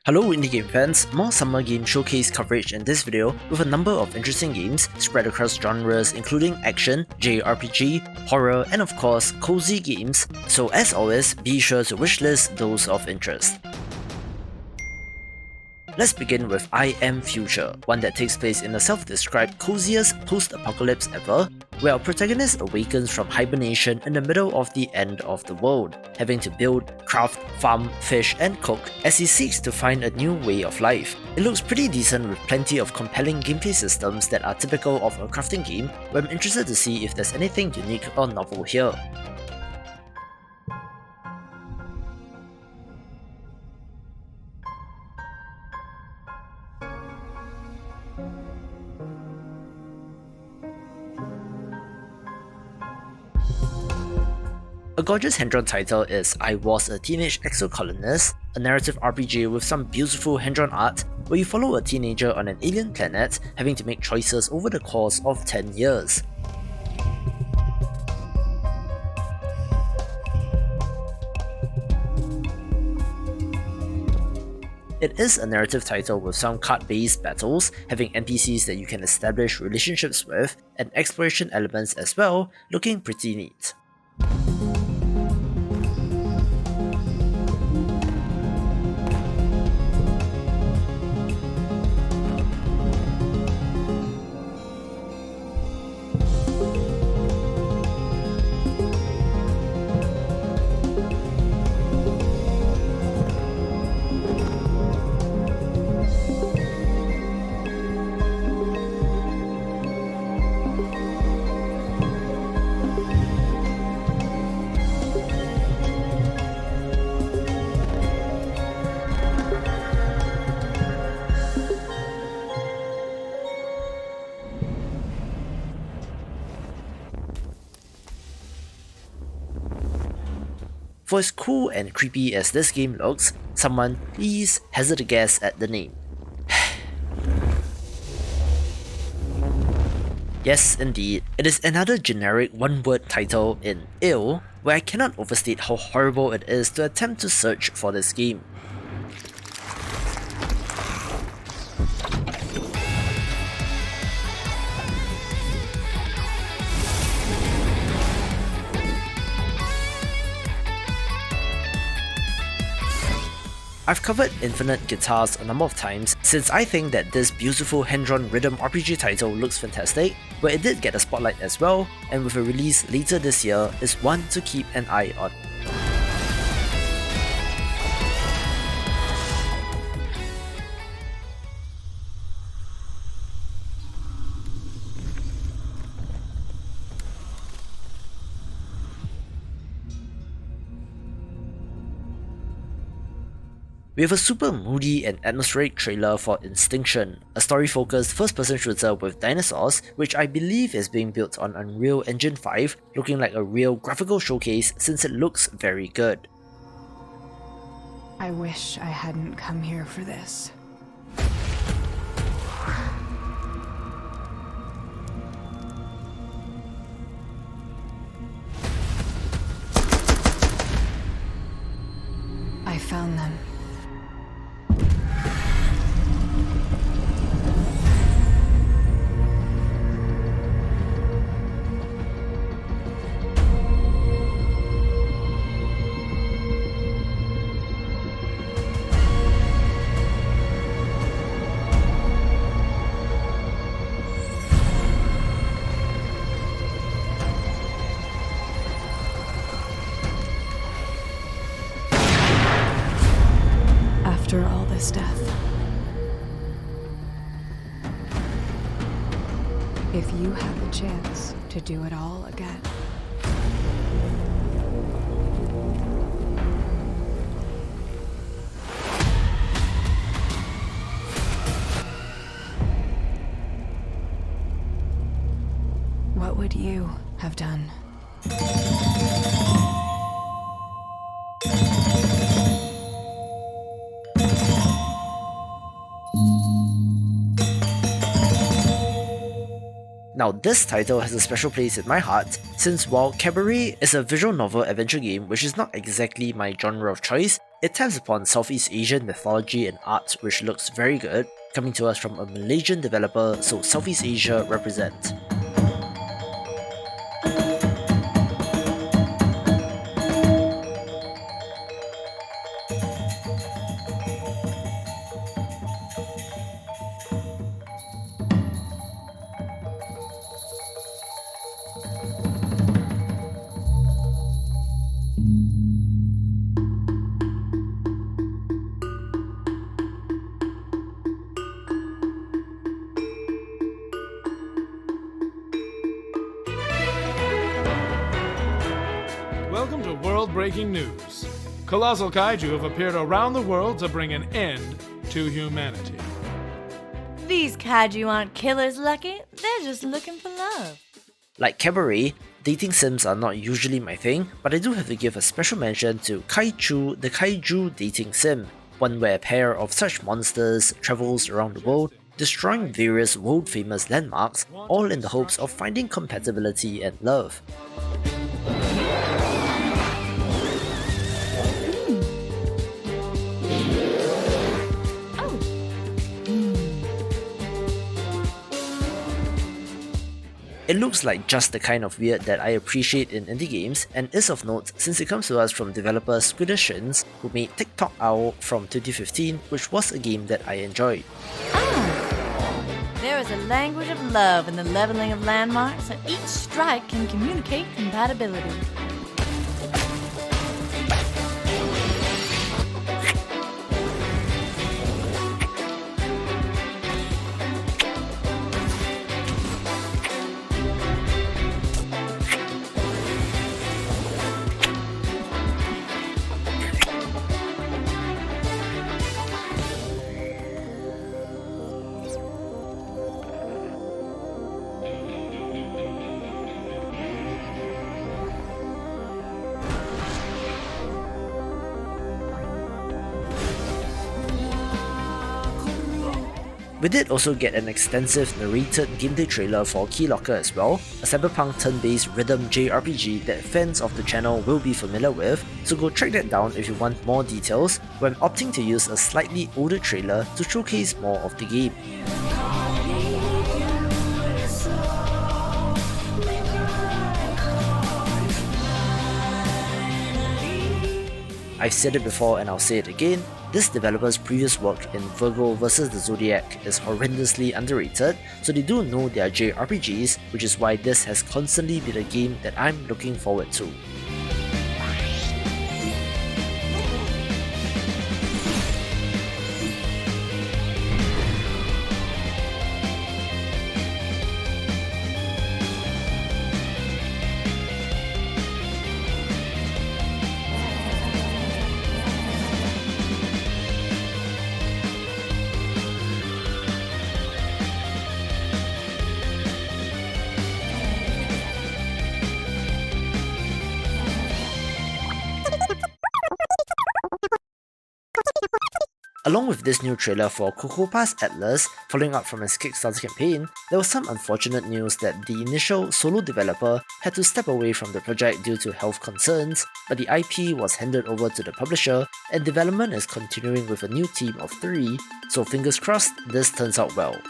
Hello indie game fans, more summer game showcase coverage in this video with a number of interesting games spread across genres including action, JRPG, horror, and of course, cozy games, so as always, be sure to wishlist those of interest. Let's begin with I Am Future, one that takes place in a self-described coziest post-apocalypse ever, where our protagonist awakens from hibernation in the middle of the end of the world, having to build, craft, farm, fish, and cook as he seeks to find a new way of life. It looks pretty decent with plenty of compelling gameplay systems that are typical of a crafting game, but I'm interested to see if there's anything unique or novel here. A gorgeous hand-drawn title is I Was a Teenage Exocolonist, a narrative RPG with some beautiful hand-drawn art where you follow a teenager on an alien planet having to make choices over the course of 10 years. It is a narrative title with some card-based battles, having NPCs that you can establish relationships with, and exploration elements as well, looking pretty neat. For as cool and creepy as this game looks, someone please hazard a guess at the name. Yes, indeed, it is another generic one-word title in ill, where I cannot overstate how horrible it is to attempt to search for this game. I've covered Infinite Guitars a number of times since I think that this beautiful hand-drawn rhythm RPG title looks fantastic, but it did get a spotlight as well, and with a release later this year is one to keep an eye on. We have a super moody and atmospheric trailer for Instinction, a story-focused first-person shooter with dinosaurs, which I believe is being built on Unreal Engine 5, looking like a real graphical showcase since it looks very good. I wish I hadn't come here for this. I found them. After all this death, if you had the chance to do it all again, what would you have done? Now this title has a special place in my heart, since while Kabaret is a visual novel adventure game which is not exactly my genre of choice, It taps upon Southeast Asian mythology and art, which looks very good, coming to us from a Malaysian developer, so Southeast Asia represent. Welcome to world-breaking news. Colossal Kaiju have appeared around the world to bring an end to humanity. These Kaiju aren't killers, Lucky. They're just looking for love. Like Kabaret, dating sims are not usually my thing, but I do have to give a special mention to Kaichu, the Kaiju dating sim, one where a pair of such monsters travels around the world, destroying various world-famous landmarks, all in the hopes of finding compatibility and love. It looks like just the kind of weird that I appreciate in indie games, and is of note since it comes to us from developer Squiddershins, who made TikTok Owl from 2015, which was a game that I enjoyed. There is a language of love in the leveling of landmarks, and each strike can communicate compatibility. We did also get an extensive narrated gameplay trailer for Keylocker as well, a cyberpunk turn-based rhythm JRPG that fans of the channel will be familiar with, so go track that down if you want more details, where I'm opting to use a slightly older trailer to showcase more of the game. I've said it before and I'll say it again, this developer's previous work in Virgo vs the Zodiac is horrendously underrated, so they do know their JRPGs, which is why this has constantly been a game that I'm looking forward to. Along with this new trailer for Kokopa's Atlas, following up from his Kickstarter campaign, there was some unfortunate news that the initial solo developer had to step away from the project due to health concerns, but the IP was handed over to the publisher, and development is continuing with a new team of 3, so fingers crossed this turns out well.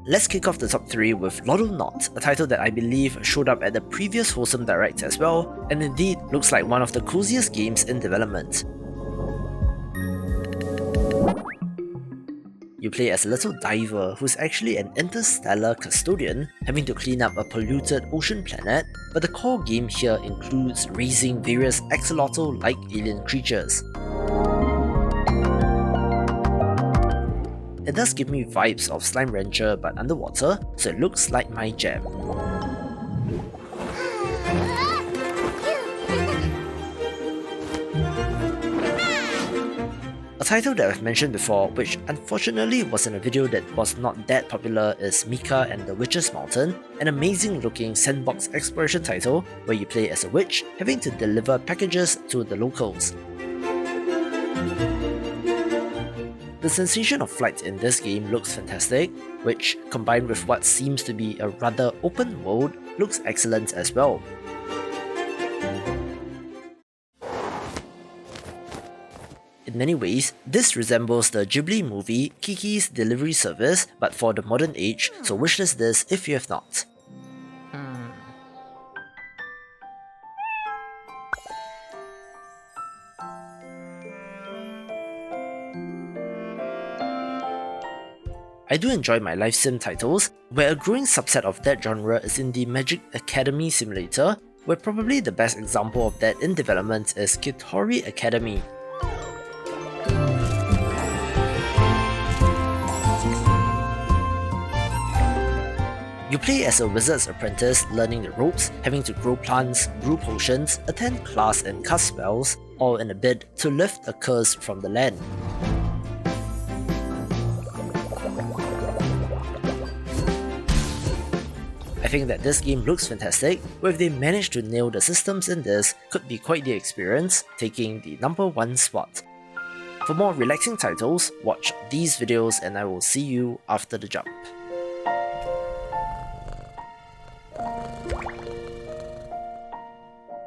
Let's kick off the top 3 with Lotto Not, a title that I believe showed up at the previous Wholesome Direct as well, and indeed looks like one of the coziest games in development. You play as a little diver who's actually an interstellar custodian, having to clean up a polluted ocean planet, but the core game here includes raising various axolotl-like alien creatures. It does give me vibes of Slime Rancher but underwater, so it looks like my jam. A title that I've mentioned before, which unfortunately was in a video that was not that popular, is Mika and the Witch's Mountain, an amazing looking sandbox exploration title where you play as a witch, having to deliver packages to the locals. The sensation of flight in this game looks fantastic, which, combined with what seems to be a rather open world, looks excellent as well. In many ways, this resembles the Ghibli movie Kiki's Delivery Service but for the modern age, so wishlist this if you have not. I do enjoy my life sim titles, where a growing subset of that genre is in the Magic Academy Simulator, where probably the best example of that in development is Kitori Academy. You play as a wizard's apprentice, learning the ropes, having to grow plants, brew potions, attend class and cast spells, all in a bid to lift a curse from the land. I think that this game looks fantastic, but if they manage to nail the systems in this, could be quite the experience, taking the #1 spot. For more relaxing titles, watch these videos and I will see you after the jump.